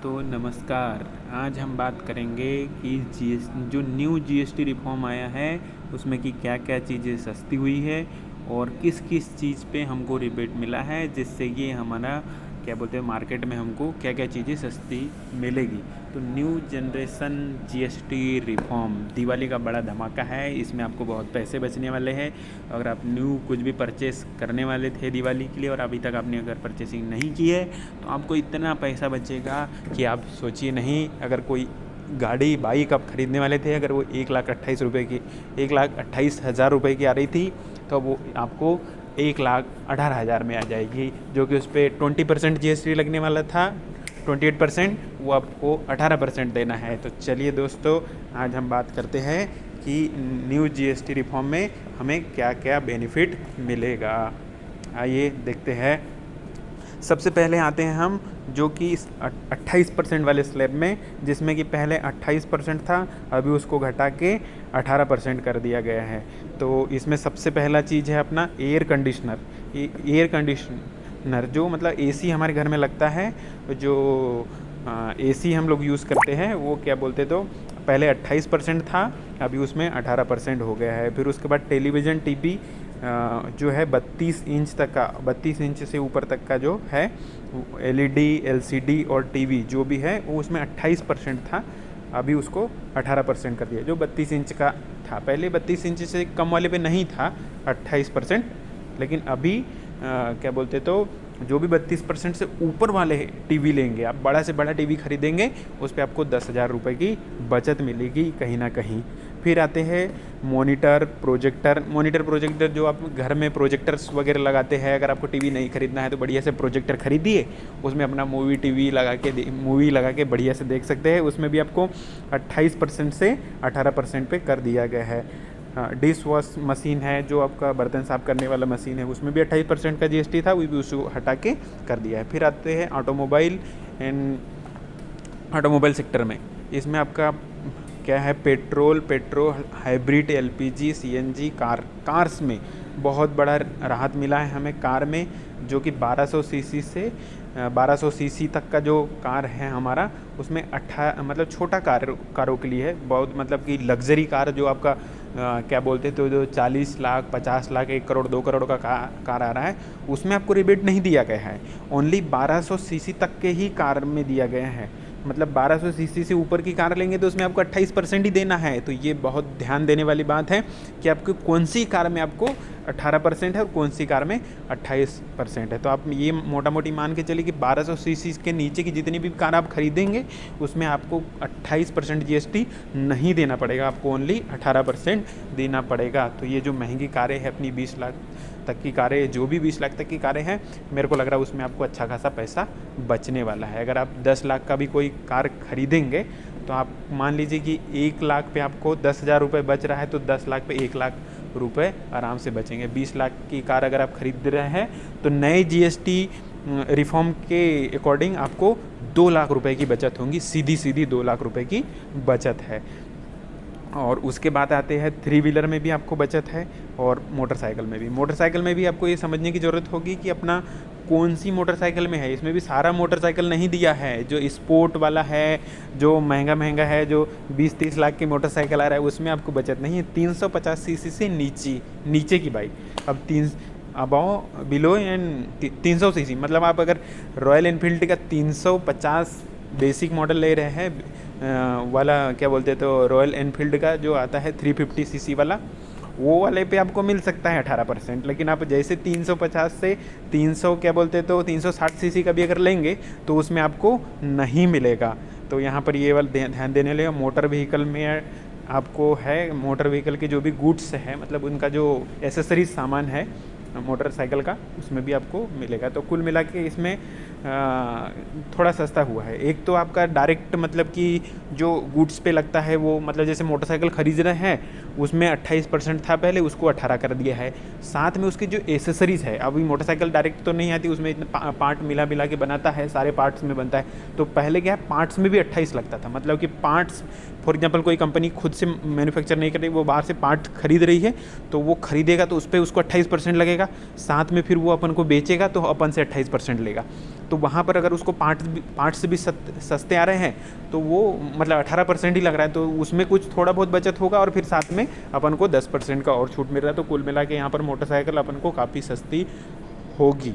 तो नमस्कार। आज हम बात करेंगे कि जो न्यू जीएसटी रिफॉर्म आया है उसमें कि क्या क्या चीज़ें सस्ती हुई है और किस किस चीज़ पे हमको रिबेट मिला है, जिससे ये हमारा क्या बोलते हैं मार्केट में हमको क्या क्या चीज़ें सस्ती मिलेगी। तो new generation GST reform Diwali का बड़ा धमाका है। इसमें आपको बहुत पैसे बचने वाले हैं। अगर आप न्यू कुछ भी परचेस करने वाले थे दिवाली के लिए और अभी तक आपने अगर परचेसिंग नहीं की है तो आपको इतना पैसा बचेगा कि आप सोचिए नहीं। अगर कोई गाड़ी बाइक आप ख़रीदने वाले थे, अगर वो 1,28,000 की 1,28,000 रुपये की आ रही थी तो वो आपको 1,18,000 में आ जाएगी, जो कि उस पर 20% जीएसटी लगने वाला था। 28% वो आपको 18% देना है। तो चलिए दोस्तों, आज हम बात करते हैं कि न्यू जीएसटी रिफॉर्म में हमें क्या क्या बेनिफिट मिलेगा। आइए देखते हैं। सबसे पहले आते हैं हम जो कि 28% वाले स्लैब में, जिसमें कि पहले 28% था, अभी उसको घटा के 18% कर दिया गया है। तो इसमें सबसे पहला चीज़ है अपना एयर कंडीशनर। एयर कंडीशनर जो मतलब एसी हमारे घर में लगता है, जो एसी हम लोग यूज़ करते हैं, वो क्या बोलते तो पहले 28% था, अभी उसमें 18% हो गया है। फिर उसके बाद टेलीविज़न टीवी जो है 32 इंच तक का, 32 इंच से ऊपर तक का जो है एलईडी एलसीडी और टीवी जो भी है वो उसमें 28% था, अभी उसको 18% कर दिया। जो 32 इंच का था, पहले 32 इंच से कम वाले पे नहीं था 28%, लेकिन अभी क्या बोलते तो जो भी 32% से ऊपर वाले टीवी लेंगे, आप बड़ा से बड़ा टीवी खरीदेंगे, उस पर आपको 10,000 रुपये की बचत मिलेगी कहीं ना कहीं। फिर आते हैं मॉनिटर प्रोजेक्टर जो आप घर में प्रोजेक्टर्स वगैरह लगाते हैं। अगर आपको टीवी नहीं खरीदना है तो बढ़िया से प्रोजेक्टर खरीदिए, उसमें अपना मूवी लगा के बढ़िया से देख सकते हैं। उसमें भी आपको 28% से 18% पे कर दिया गया है। डिश वॉश मशीन है, जो आपका बर्तन साफ करने वाला मशीन है, उसमें भी 28% का जीएसटी था, वो भी उसको हटा के कर दिया है। फिर आते हैं ऑटोमोबाइल सेक्टर में। इसमें आपका क्या है, petrol hybrid, LPG, CNG cars में बहुत बड़ा राहत मिला है हमें। कार में जो कि 1200 सीसी से 1200 सीसी तक का जो कार है हमारा, उसमें मतलब छोटा कारों के लिए है, बहुत मतलब कि लग्जरी कार जो आपका क्या बोलते हैं तो जो 40 लाख 50 लाख 1 करोड़ 2 करोड़ का कार आ रहा है, उसमें आपको रिबेट नहीं दिया गया है। ओनली 1200 सीसी तक के ही कार में दिया गया है। मतलब 1200 सीसी से ऊपर की कार लेंगे तो उसमें आपको 28% ही देना है। तो ये बहुत ध्यान देने वाली बात है कि आपको कौन सी कार में आपको 18% है और कौन सी कार में 28% है। तो आप ये मोटा मोटी मान के चलिए कि 1200 सीसी के नीचे की जितनी भी कार आप खरीदेंगे उसमें आपको 28% जीएसटी नहीं देना पड़ेगा, आपको ओनली 18% देना पड़ेगा। तो ये जो महंगी कारें हैं, अपनी 20 लाख तक की कारें, जो भी 20 लाख तक की कारें हैं, मेरे को लग रहा है उसमें आपको अच्छा खासा पैसा बचने वाला है। अगर आप 10 लाख का भी कोई कार खरीदेंगे तो आप मान लीजिए कि 1 लाख पे आपको 10,000 रुपये बच रहा है, तो 10 लाख पे 1 लाख रुपए आराम से बचेंगे। 20 लाख की कार अगर आप खरीद रहे हैं तो नए जीएसटी रिफॉर्म के अकॉर्डिंग आपको 2 लाख रुपए की बचत होंगी, सीधी 2 लाख रुपए की बचत है। और उसके बाद आते हैं 3 व्हीलर में भी आपको बचत है और मोटरसाइकिल में भी आपको ये समझने की ज़रूरत होगी कि अपना कौन सी मोटरसाइकिल में है। इसमें भी सारा मोटरसाइकिल नहीं दिया है, जो स्पोर्ट वाला है, जो महंगा है, जो 20-30 लाख की मोटरसाइकिल आ रहा है, उसमें आपको बचत नहीं है। 350 सीसी से नीचे की बाइक अब बिलो एंड 300 सीसी, मतलब आप अगर रॉयल एनफील्ड का 350 बेसिक मॉडल ले रहे हैं वाला, क्या बोलते हैं तो रॉयल एनफील्ड का जो आता है 350 सीसी वाला, वो वाले पे आपको मिल सकता है 18%। लेकिन आप जैसे 350 से 300 क्या बोलते तो 360 सीसी का भी अगर लेंगे तो उसमें आपको नहीं मिलेगा। तो यहाँ पर ये वाला ध्यान देने लगे। मोटर व्हीकल में आपको है, मोटर व्हीकल के जो भी गुड्स है, मतलब उनका जो एसेसरीज सामान है मोटरसाइकिल का, उसमें भी आपको मिलेगा। तो कुल मिला के इसमें थोड़ा सस्ता हुआ है। एक तो आपका डायरेक्ट मतलब कि जो गुड्स पे लगता है वो, मतलब जैसे मोटरसाइकिल खरीद रहे हैं उसमें 28% था पहले, उसको 18 कर दिया है। साथ में उसकी जो एसेसरीज़ है, अभी मोटरसाइकिल डायरेक्ट तो नहीं आती, उसमें इतने पार्ट मिला के बनाता है, सारे पार्ट्स में बनता है। तो पहले क्या है, पार्ट्स में भी 28 लगता था, मतलब कि पार्ट्स फॉर एग्जांपल कोई कंपनी खुद से मैन्युफैक्चर नहीं कर रही, वो बाहर से पार्ट खरीद रही है, तो वो खरीदेगा तो उस पर उसको 28% लगेगा, साथ में फिर वो अपन को बेचेगा तो अपन से 28% लेगा। तो वहाँ पर अगर उसको पार्ट से भी सस्ते आ रहे हैं तो वो मतलब 18% ही लग रहा है, तो उसमें कुछ थोड़ा बहुत बचत होगा और फिर साथ में अपन को 10% का और छूट मिल रहा है। तो कुल मिला के यहाँ पर मोटरसाइकिल अपन को काफ़ी सस्ती होगी।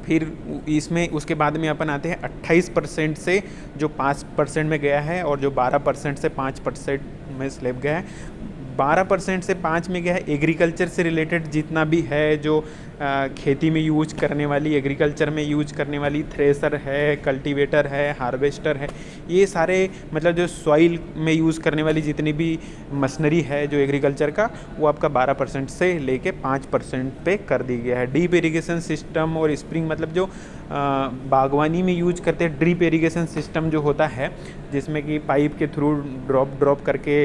फिर इसमें उसके बाद में अपन आते हैं 28% से जो 5% में गया है और जो 12% से 5% में स्लैब गया है। 12% से 5 में गया है एग्रीकल्चर से रिलेटेड जितना भी है, जो खेती में यूज करने वाली, एग्रीकल्चर में यूज करने वाली थ्रेसर है, कल्टीवेटर है, हार्वेस्टर है, ये सारे मतलब जो सॉइल में यूज़ करने वाली जितनी भी मशीनरी है जो एग्रीकल्चर का, वो आपका 12% से लेके 5% पे कर दी गया है। डीप इरिगेशन सिस्टम और स्प्रिंग मतलब जो बागवानी में यूज करते हैं ड्रिप इरिगेशन सिस्टम जो होता है, जिसमें कि पाइप के थ्रू ड्रॉप करके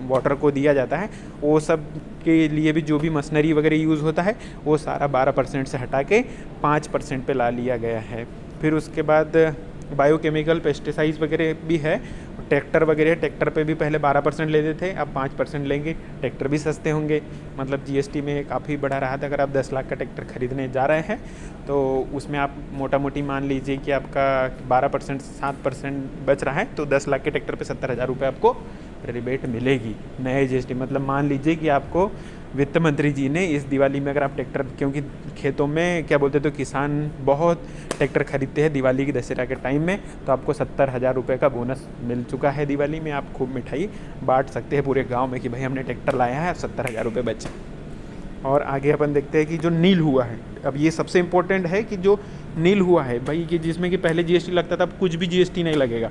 वाटर को दिया जाता है, वो सब के लिए भी जो भी मशीनरी वगैरह यूज़ होता है वो सारा 12% से हटा के 5% पे ला लिया गया है। फिर उसके बाद बायोकेमिकल पेस्टिसाइड्स वगैरह भी है। ट्रैक्टर वगैरह, ट्रैक्टर पे भी पहले 12% लेते थे, अब 5% लेंगे। ट्रैक्टर भी सस्ते होंगे, मतलब जीएसटी में काफ़ी बढ़ा रहा था। अगर आप 10 लाख का ट्रैक्टर खरीदने जा रहे हैं तो उसमें आप मोटा मोटी मान लीजिए कि आपका 12% 7% बच रहा है, तो 10 लाख के ट्रैक्टर पे 70,000 रुपये आपको रिबेट मिलेगी नए जीएसटी। मतलब मान लीजिए कि आपको वित्त मंत्री जी ने इस दिवाली में अगर आप ट्रैक्टर, क्योंकि खेतों में क्या बोलते तो किसान बहुत ट्रैक्टर खरीदते हैं दिवाली की दशहरा के टाइम में, तो आपको 70,000 रुपये का बोनस मिल चुका है दिवाली में। आप खूब मिठाई बांट सकते हैं पूरे गांव में कि भाई हमने ट्रैक्टर लाया है, 70,000 रुपये बचे। और आगे अपन देखते हैं कि जो नील हुआ है, अब ये सबसे इम्पोर्टेंट है कि जो नील हुआ है भाई, कि जिसमें कि पहले जीएसटी लगता था, अब कुछ भी जीएसटी नहीं लगेगा।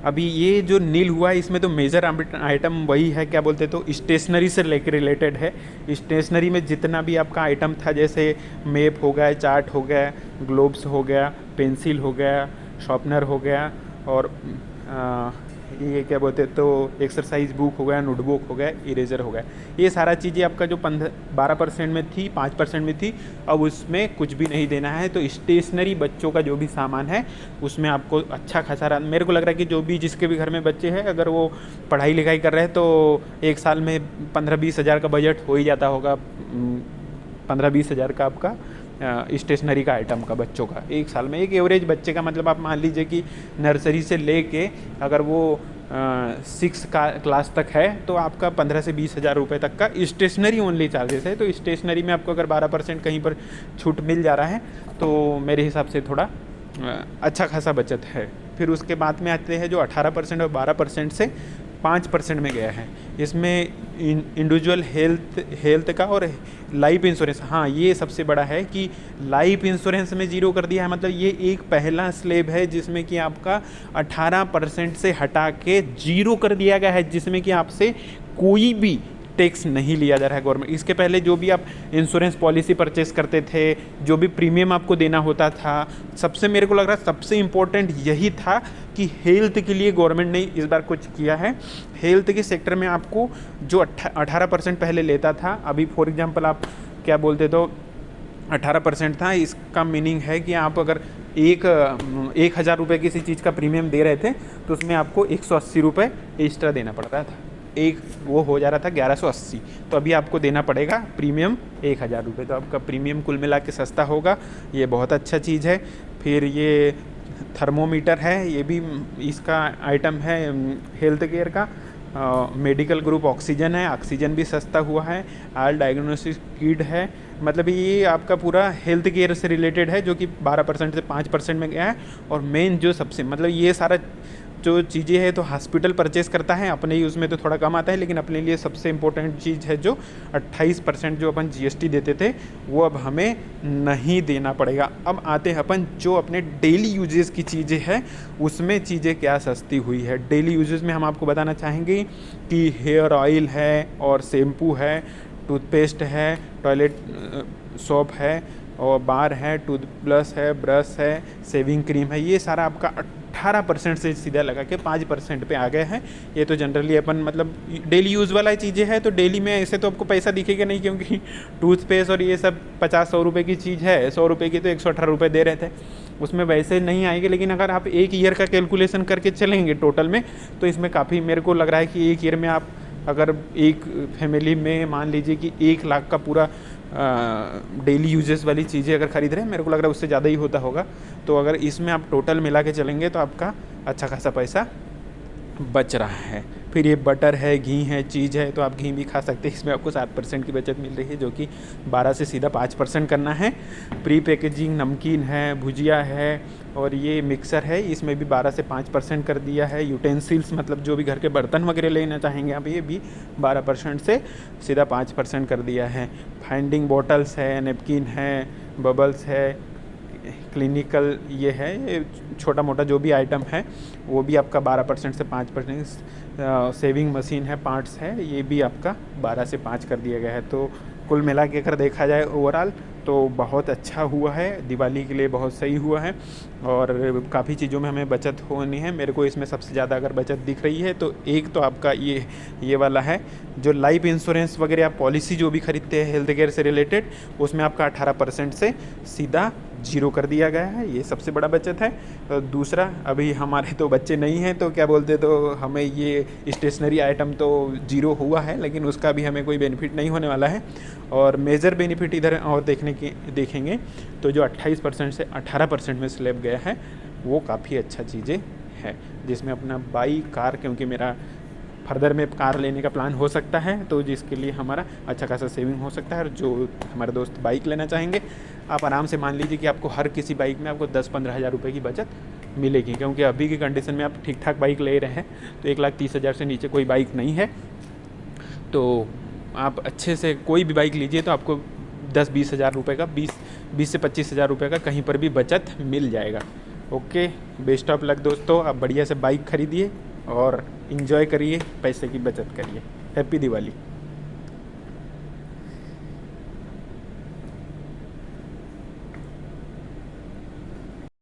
अभी ये जो नील हुआ है इसमें तो मेजर आइटम वही है, क्या बोलते तो स्टेशनरी से लेकर रिलेटेड है। स्टेशनरी में जितना भी आपका आइटम था, जैसे मैप हो गया, चार्ट हो गया, ग्लोब्स हो गया, पेंसिल हो गया, शार्पनर हो गया, और ये क्या बोलते तो एक्सरसाइज बुक हो गया, नोटबुक हो गया, इरेजर हो गया, ये सारा चीज़ें आपका जो 12% में थी, 5% में थी, अब उसमें कुछ भी नहीं देना है। तो स्टेशनरी बच्चों का जो भी सामान है उसमें आपको अच्छा खासा, मेरे को लग रहा है कि जो भी जिसके भी घर में बच्चे हैं, अगर वो पढ़ाई लिखाई कर रहे हैं तो एक साल में 15-20 हज़ार का बजट हो ही जाता होगा। 15-20 हज़ार का आपका स्टेशनरी का आइटम का बच्चों का एक साल में, एक एवरेज बच्चे का, मतलब आप मान लीजिए कि नर्सरी से लेके अगर वो 6 क्लास तक है तो आपका 15 से 20 हज़ार रुपये तक का स्टेशनरी ओनली चार्जेस है। तो स्टेशनरी में आपको अगर 12% कहीं पर छूट मिल जा रहा है तो मेरे हिसाब से थोड़ा अच्छा खासा बचत है। फिर उसके बाद में आते हैं जो 18% और 12% से 5% में गया है, इसमें इंडिविजुअल हेल्थ का और लाइफ इंश्योरेंस। हाँ, ये सबसे बड़ा है कि लाइफ इंश्योरेंस में 0 कर दिया है। मतलब ये एक पहला स्लैब है जिसमें कि आपका 18% से हटा के 0 कर दिया गया है, जिसमें कि आपसे कोई भी टैक्स नहीं लिया जा रहा है गवर्नमेंट। इसके पहले जो भी आप इंश्योरेंस पॉलिसी परचेस करते थे, जो भी प्रीमियम आपको देना होता था, सबसे मेरे को लग रहा है सबसे इम्पोर्टेंट यही था कि हेल्थ के लिए गवर्नमेंट ने इस बार कुछ किया है। हेल्थ के सेक्टर में आपको जो 18% पहले लेता था, अभी फॉर एग्जांपल आप क्या बोलते तो 18% था, इसका मीनिंग है कि आप अगर 1,000 रुपये किसी चीज़ का प्रीमियम दे रहे थे तो उसमें आपको 180 रुपये एक्स्ट्रा देना पड़ रहा था, एक वो हो जा रहा था 1180। तो अभी आपको देना पड़ेगा प्रीमियम 1,000 रुपये, तो आपका प्रीमियम कुल मिला के सस्ता होगा, ये बहुत अच्छा चीज़ है। फिर ये थर्मोमीटर है, ये भी इसका आइटम है हेल्थ केयर का। मेडिकल ग्रुप ऑक्सीजन है, ऑक्सीजन भी सस्ता हुआ है। ऑल डायग्नोस्टिक किट है, मतलब ये आपका पूरा हेल्थ केयर से रिलेटेड है, जो कि 12% से 5% में गया है। और मेन जो सबसे मतलब ये सारा जो चीज़ें हैं तो हॉस्पिटल परचेस करता है, अपने यूज़ में तो थोड़ा कम आता है, लेकिन अपने लिए सबसे इम्पोर्टेंट चीज़ है जो 28% जो अपन जीएसटी देते थे वो अब हमें नहीं देना पड़ेगा। अब आते हैं अपन जो अपने डेली यूजेस की चीज़ें हैं उसमें चीज़ें क्या सस्ती हुई है। डेली यूजेस में हम आपको बताना चाहेंगे कि हेयर ऑयल है और शैम्पू है, टूथपेस्ट है, टॉयलेट सोप है और बार है, टूथ ब्रश है, ब्रश है, शेविंग क्रीम है, ये सारा आपका 18% से सीधा लगा के 5% पे आ गए हैं। ये तो जनरली अपन मतलब डेली यूज़ वाला चीज़ें है, तो डेली में ऐसे तो आपको पैसा दिखेगा नहीं, क्योंकि टूथपेस्ट और ये सब 50-100 रुपये की चीज़ है, 100 रुपये की तो 118 रुपये दे रहे थे, उसमें वैसे नहीं आएंगे। लेकिन अगर आप एक ईयर का कैलकुलेशन करके चलेंगे टोटल में, तो इसमें काफ़ी मेरे को लग रहा है कि एक ईयर में आप अगर एक फैमिली में मान लीजिए कि 1 लाख का पूरा डेली यूजेस वाली चीज़ें अगर ख़रीद रहे हैं, मेरे को लग रहा है उससे ज़्यादा ही होता होगा। तो अगर इसमें आप टोटल मिला के चलेंगे तो आपका अच्छा खासा पैसा बच रहा है। फिर ये बटर है, घी है, चीज़ है, तो आप घी भी खा सकते हैं। इसमें आपको 7% की बचत मिल रही है, जो कि 12 से सीधा 5% करना है। प्री पैकेजिंग नमकीन है, भुजिया है और ये मिक्सर है, इसमें भी 12 से 5% कर दिया है। यूटेंसिल्स मतलब जो भी घर के बर्तन वगैरह लेना चाहेंगे आप, ये भी 12% से सीधा 5% कर दिया है। फाइंडिंग बॉटल्स है, नेपकिन है, बबल्स है, क्लिनिकल ये है, ये छोटा मोटा जो भी आइटम है वो भी आपका 12% से 5%। सेविंग मशीन है, पार्ट्स है, ये भी आपका 12 से 5 कर दिया गया है। तो कुल मिला के अगर देखा जाए ओवरऑल तो बहुत अच्छा हुआ है, दिवाली के लिए बहुत सही हुआ है और काफ़ी चीज़ों में हमें बचत होनी है। मेरे को इसमें सबसे ज़्यादा अगर बचत दिख रही है तो एक तो आपका ये वाला है, जो लाइफ इंश्योरेंस वगैरह आप पॉलिसी जो भी खरीदते हैं हेल्थ केयर से रिलेटेड, उसमें आपका 18% से सीधा 0 कर दिया गया है, ये सबसे बड़ा बचत है। दूसरा, अभी हमारे तो बच्चे नहीं हैं तो क्या बोलते, तो हमें ये स्टेशनरी आइटम तो 0 हुआ है, लेकिन उसका भी हमें कोई बेनिफिट नहीं होने वाला है। और मेजर बेनिफिट इधर और देखेंगे तो जो 28% से 18% में स्लैब गया है वो काफ़ी अच्छा चीज़ें है, जिसमें अपना बाइक कार, क्योंकि मेरा फर्दर में कार लेने का प्लान हो सकता है, तो जिसके लिए हमारा अच्छा खासा सेविंग हो सकता है। और जो हमारे दोस्त बाइक लेना चाहेंगे, आप आराम से मान लीजिए कि आपको हर किसी बाइक में आपको 10-15 हज़ार रुपये की बचत मिलेगी, क्योंकि अभी की कंडीशन में आप ठीक ठाक बाइक ले रहे हैं तो 1,30,000 से नीचे कोई बाइक नहीं है। तो आप अच्छे से कोई भी बाइक लीजिए तो आपको 10-20 हज़ार रुपये का 20 से 25 हज़ार रुपये का कहीं पर भी बचत मिल जाएगा। ओके, बेस्ट ऑफ लक दोस्तों, आप बढ़िया से बाइक खरीदिए और इन्जॉय करिए, पैसे की बचत करिए। हैप्पी दिवाली।